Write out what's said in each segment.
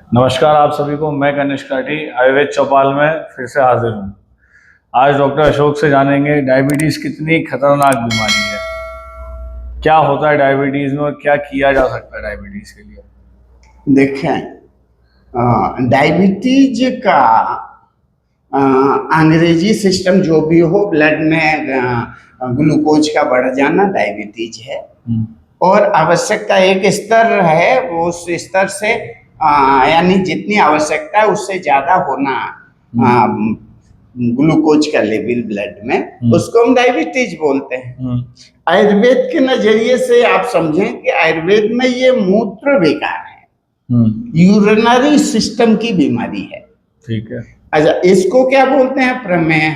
नमस्कार आप सभी को। मैं गणेश काठी आयुर्वेद चौपाल में फिर से हाजिर हूँ। आज डॉक्टर अशोक से जानेंगे डायबिटीज़ कितनी खतरनाक बीमारी है, क्या होता है डायबिटीज़ में और क्या किया जा सकता है डायबिटीज़ के लिए। देखें, डायबिटीज का अंग्रेजी सिस्टम जो भी हो, ब्लड में ग्लूकोज का बढ़ जाना डायबिटीज है। और आवश्यकता एक स्तर है, वो उस स्तर से यानी जितनी आवश्यकता है उससे ज्यादा होना ग्लूकोज का लेवल ब्लड में, उसको हम डायबिटीज बोलते हैं। आयुर्वेद के नजरिए से आप समझें कि आयुर्वेद में ये मूत्र विकार है, यूरिनरी सिस्टम की बीमारी है। ठीक है। अच्छा, इसको क्या बोलते हैं? प्रमेह।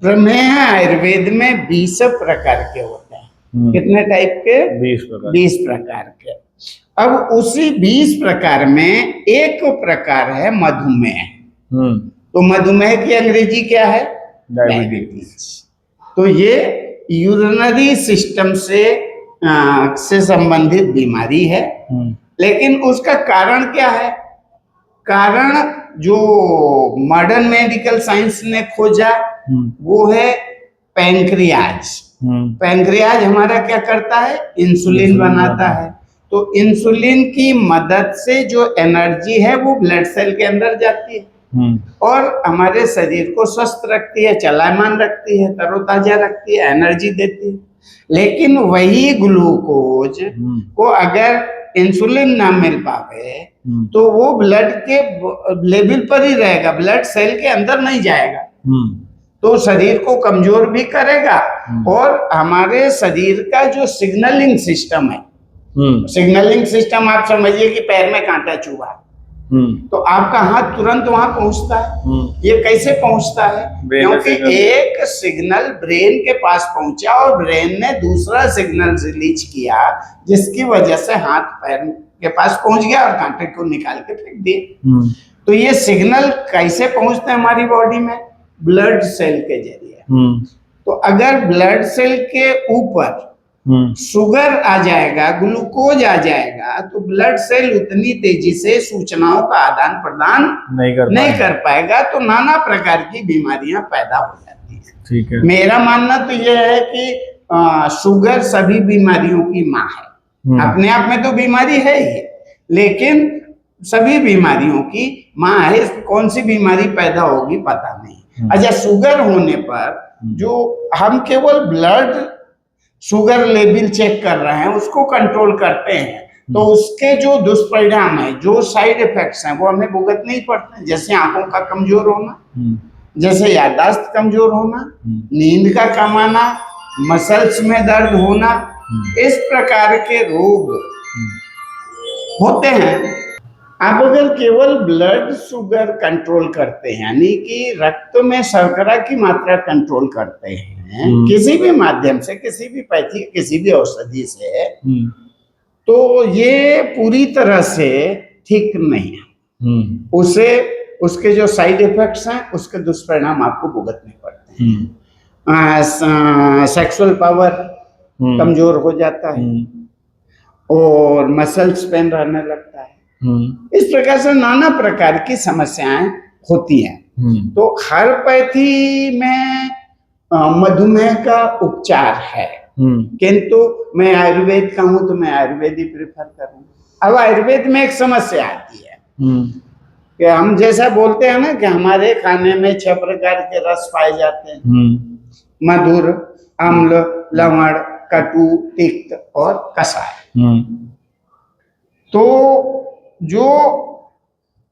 प्रमेह आयुर्वेद में 20 प्रकार के होते हैं। कितने टाइप के? 20 प्रकार के। अब उसी 20 प्रकार में एक प्रकार है मधुमेह। तो मधुमेह की अंग्रेजी क्या है? डायबिटीज। तो ये यूरिनरी सिस्टम से संबंधित बीमारी है। लेकिन उसका कारण क्या है? कारण जो मॉडर्न मेडिकल साइंस ने खोजा वो है पैंक्रियाज। पैंक्रियाज हमारा क्या करता है? इंसुलिन बनाता है। तो इंसुलिन की मदद से जो एनर्जी है वो ब्लड सेल के अंदर जाती है और हमारे शरीर को स्वस्थ रखती है, चलायमान रखती है, तरोताजा रखती है, एनर्जी देती है। लेकिन वही ग्लूकोज को अगर इंसुलिन ना मिल पावे तो वो ब्लड के लेवल पर ही रहेगा, ब्लड सेल के अंदर नहीं जाएगा, तो शरीर को कमजोर भी करेगा। और हमारे शरीर का जो सिग्नलिंग सिस्टम है, सिग्नलिंग सिस्टम आप समझिए कि पैर में कांटा चुभा तो आपका हाथ तुरंत वहां पहुंचता है। ये कैसे पहुंचता है? क्योंकि एक सिग्नल ब्रेन के पास पहुंचा और ब्रेन ने दूसरा सिग्नल रिलीज किया, जिसकी वजह से हाथ पैर के पास पहुंच गया और कांटे को निकाल के फेंक दिए। तो ये सिग्नल कैसे पहुंचते हैं हमारी बॉडी में? ब्लड सेल के जरिए। तो अगर ब्लड सेल के ऊपर शुगर आ जाएगा, ग्लूकोज आ जाएगा, तो ब्लड सेल उतनी तेजी से सूचनाओं का आदान प्रदान नहीं कर पाएगा, तो नाना प्रकार की बीमारियां पैदा हो जाती हैं। ठीक है। मेरा मानना तो यह है कि शुगर सभी बीमारियों की माँ है। अपने आप में तो बीमारी है ही, लेकिन सभी बीमारियों की माँ है। कौन सी बीमारी पैदा होगी पता नहीं। अच्छा, शुगर होने पर जो हम केवल ब्लड शुगर लेवल चेक कर रहे हैं, उसको कंट्रोल करते हैं, तो उसके जो दुष्परिणाम है, जो साइड इफेक्ट्स हैं, वो हमें भुगतने नहीं पड़ते। जैसे आंखों का कमजोर होना, जैसे याददाश्त कमजोर होना, नींद का कम आना, मसल्स में दर्द होना, इस प्रकार के रोग होते हैं। आप अगर केवल ब्लड शुगर कंट्रोल करते हैं, यानी कि रक्त में शर्करा की मात्रा कंट्रोल करते हैं किसी भी माध्यम से, किसी भी पैथी, किसी भी औषधि से, तो ये पूरी तरह से ठीक नहीं है। उसके जो साइड इफेक्ट्स हैं, उसके दुष्परिणाम आपको भुगतने पड़ते हैं। सेक्सुअल पावर कमजोर हो जाता है और मसल्स पेन रहने लगता है। इस प्रकार से नाना प्रकार की समस्याएं होती हैं। तो हर पैथी में मधुमेह का उपचार है, किंतु मैं आयुर्वेद का हूं तो मैं आयुर्वेद ही प्रेफर करूंगा। अब आयुर्वेद में एक समस्या आती है कि हम जैसा बोलते हैं ना कि हमारे खाने में 6 प्रकार के रस पाए जाते हैं, मधुर, अम्ल, लवण, कटु, तिक्त और कषाय। तो जो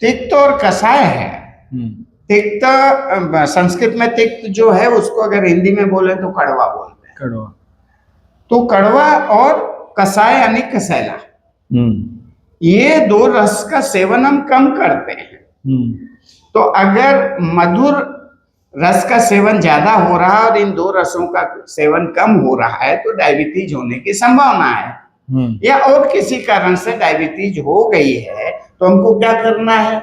तिक्त और कषाय है, तिक्त संस्कृत में तिक्त जो है उसको अगर हिंदी में बोले तो कड़वा बोलते हैं। कड़वा। तो कड़वा और कषाय यानी कसैला, ये दो रस का सेवन हम कम करते हैं। तो अगर मधुर रस का सेवन ज्यादा हो रहा है और इन दो रसों का सेवन कम हो रहा है, तो डायबिटीज होने की संभावना है। या और किसी कारण से डायबिटीज हो गई है, तो हमको क्या करना है?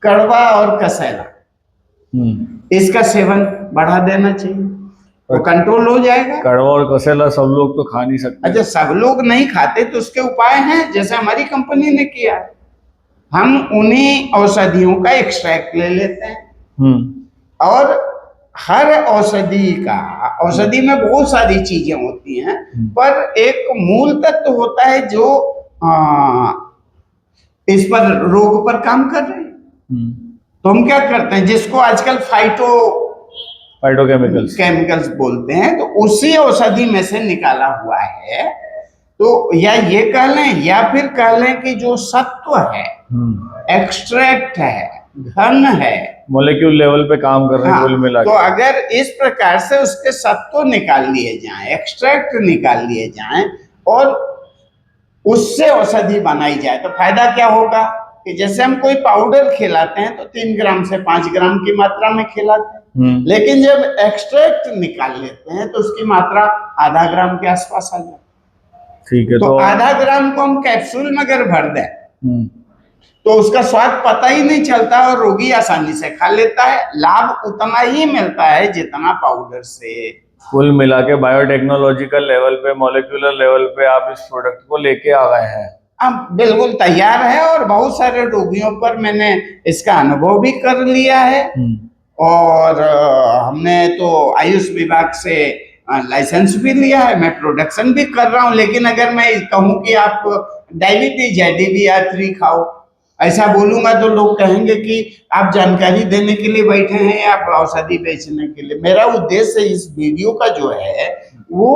कड़वा और कसैला, इसका सेवन बढ़ा देना चाहिए, तो कंट्रोल हो जाएगा। कड़वा और कसेला सब लोग तो खा नहीं सकते। अच्छा, सब लोग नहीं खाते तो उसके उपाय हैं, जैसे हमारी कंपनी ने किया है। हम उन्हीं औषधियों का एक्सट्रैक्ट ले लेते हैं। और हर औषधि में बहुत सारी चीजें होती हैं, पर एक मूल तत्व होता है जो इस पर रोग पर काम कर रहे हैं। तो हम क्या करते हैं, जिसको आजकल फाइटोकेमिकल्स बोलते हैं, तो उसी औषधि में से निकाला हुआ है। तो या ये कह लें या फिर कह लें कि जो सत्व है, एक्सट्रैक्ट है, घन है, मॉलिक्यूल लेवल पे काम कर रहे हैं कुल मिला के। तो अगर इस प्रकार से उसके सत्व निकाल लिए जाएं, एक्सट्रैक्ट निकाल लिए जाएं और उससे औषधि बनाई जाए, तो फायदा क्या होगा कि जैसे हम कोई पाउडर खिलाते हैं तो 3 ग्राम से 5 ग्राम की मात्रा में खिलाते हैं, लेकिन जब एक्सट्रैक्ट निकाल लेते हैं तो उसकी मात्रा आधा ग्राम के आसपास आ जाती है। ठीक है, तो आधा ग्राम को हम कैप्सूल में अगर भर दें तो उसका स्वाद पता ही नहीं चलता और रोगी आसानी से खा लेता है। लाभ उतना ही मिलता है जितना पाउडर से। कुल मिला के बायोटेक्नोलॉजिकल लेवल पे, मॉलिक्यूलर लेवल पे आप इस प्रोडक्ट को लेके आ गए हैं। अब बिल्कुल तैयार है और बहुत सारे रोगियों पर मैंने इसका अनुभव भी कर लिया है। और हमने तो आयुष विभाग से लाइसेंस भी लिया है, मैं प्रोडक्शन भी कर रहा हूं। लेकिन अगर मैं कहूं कि आप डायबिटीज है DBR3 खाओ, ऐसा बोलूंगा तो लोग कहेंगे कि आप जानकारी देने के लिए बैठे हैं या आप औषधि बेचने के लिए। मेरा उद्देश्य इस वीडियो का जो है वो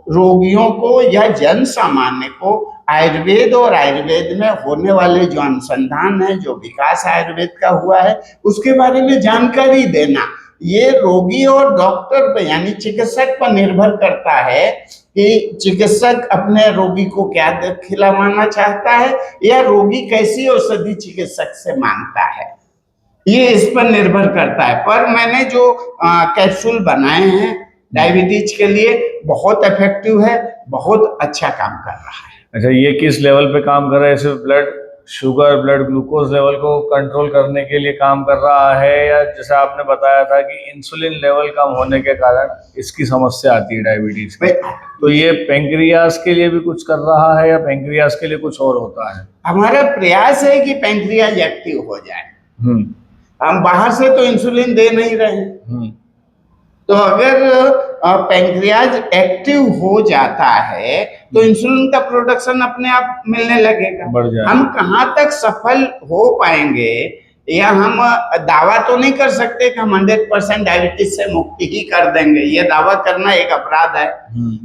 रोगियों को या जन सामान्य को आयुर्वेद और आयुर्वेद में होने वाले जो अनुसंधान है, जो विकास आयुर्वेद का हुआ है, उसके बारे में जानकारी देना। ये रोगी और डॉक्टर पे यानी चिकित्सक पर निर्भर करता है कि चिकित्सक अपने रोगी को क्या खिलाना चाहता है या रोगी कैसी औषधि चिकित्सक से मांगता है, ये इस पर निर्भर करता है। पर मैंने जो कैप्सूल बनाए हैं डायबिटीज के लिए, बहुत इफेक्टिव है, बहुत अच्छा काम कर रहा है। अच्छा, ये किस लेवल पे काम कर रहा है? सिर्फ blood sugar, blood glucose level को कंट्रोल करने के लिए काम कर रहा है, या जैसे आपने बताया था कि इंसुलिन लेवल कम होने के कारण इसकी समस्या आती है डायबिटीज की, तो ये पेंक्रियास के लिए भी कुछ कर रहा है या पेंक्रियास के लिए कुछ और होता है? हमारा प्रयास है कि पेंक्रियाज एक्टिव हो जाए। हम बाहर से तो इंसुलिन दे नहीं रहे हैं, तो अगर पेंक्रियाज एक्टिव हो जाता है तो इंसुलिन का प्रोडक्शन अपने आप मिलने लगेगा। हम कहाँ तक सफल हो पाएंगे या हम दावा तो नहीं कर सकते कि हम 100% डायबिटीज से मुक्ति ही कर देंगे, ये दावा करना एक अपराध है।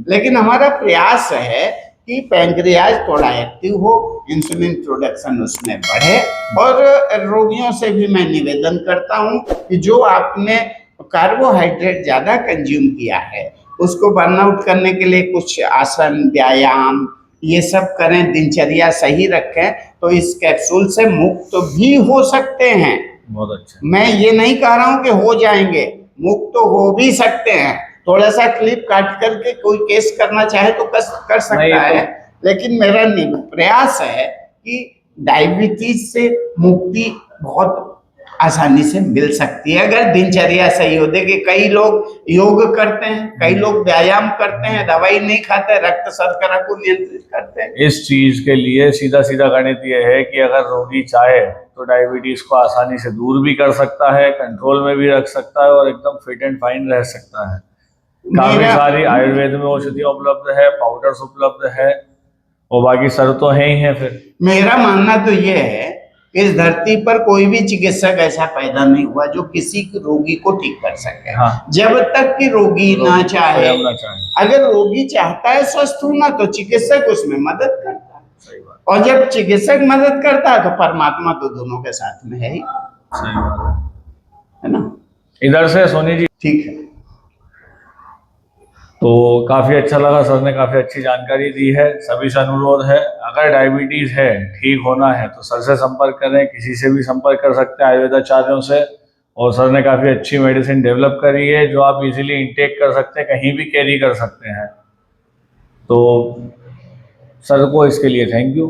लेकिन हमारा प्रयास है कि पेंक्रियाज थोड़ा एक्टिव हो, इंसुलिन प्रोडक्शन उसमें बढ़े। और रोगियों से भी मैं निवेदन करता हूं कि जो आपने कार्बोहाइड्रेट ज्यादा कंज्यूम किया है उसको बर्न आउट करने के लिए कुछ आसन, व्यायाम ये सब करें, दिनचर्या सही रखें, तो इस कैप्सूल से मुक्त भी हो सकते हैं। बहुत अच्छा। मैं ये नहीं कह रहा हूं कि हो जाएंगे, मुक्त तो हो भी सकते हैं। थोड़ा सा क्लिप काट करके कोई केस करना चाहे तो कर सकता है, लेकिन मेरा प्रयास है कि डायबिटीज से मुक्ति बहुत आसानी से मिल सकती है अगर दिनचर्या सही हो। देखिए, कई लोग योग करते हैं, कई लोग व्यायाम करते हैं, दवाई नहीं खाते, रक्त शर्करा को नियंत्रित करते हैं। इस चीज के लिए सीधा सीधा गणित ये है कि अगर रोगी चाहे तो डायबिटीज को आसानी से दूर भी कर सकता है, कंट्रोल में भी रख सकता है और एकदम फिट एंड फाइन रह सकता है। काफी सारी आयुर्वेद में औषधियां उपलब्ध है, पाउडर्स उपलब्ध है और बाकी शर्तों है ही है। फिर मेरा मानना तो ये है, इस धरती पर कोई भी चिकित्सक ऐसा पैदा नहीं हुआ जो किसी रोगी को ठीक कर सके। जब तक कि रोगी ना चाहे। अगर रोगी चाहता है स्वस्थ होना तो चिकित्सक उसमें मदद करता है। सही बात। और जब चिकित्सक मदद करता है तो परमात्मा तो दोनों के साथ में है ही। सही बात है ना। इधर से सोनी जी। ठीक है। तो काफ़ी अच्छा लगा, सर ने काफ़ी अच्छी जानकारी दी है। सभी से अनुरोध है, अगर डायबिटीज़ है, ठीक होना है तो सर से संपर्क करें, किसी से भी संपर्क कर सकते हैं आयुर्वेदाचार्यों से। और सर ने काफ़ी अच्छी मेडिसिन डेवलप करी है जो आप इजीली इंटेक कर सकते हैं, कहीं भी कैरी कर सकते हैं। तो सर को इसके लिए थैंक यू।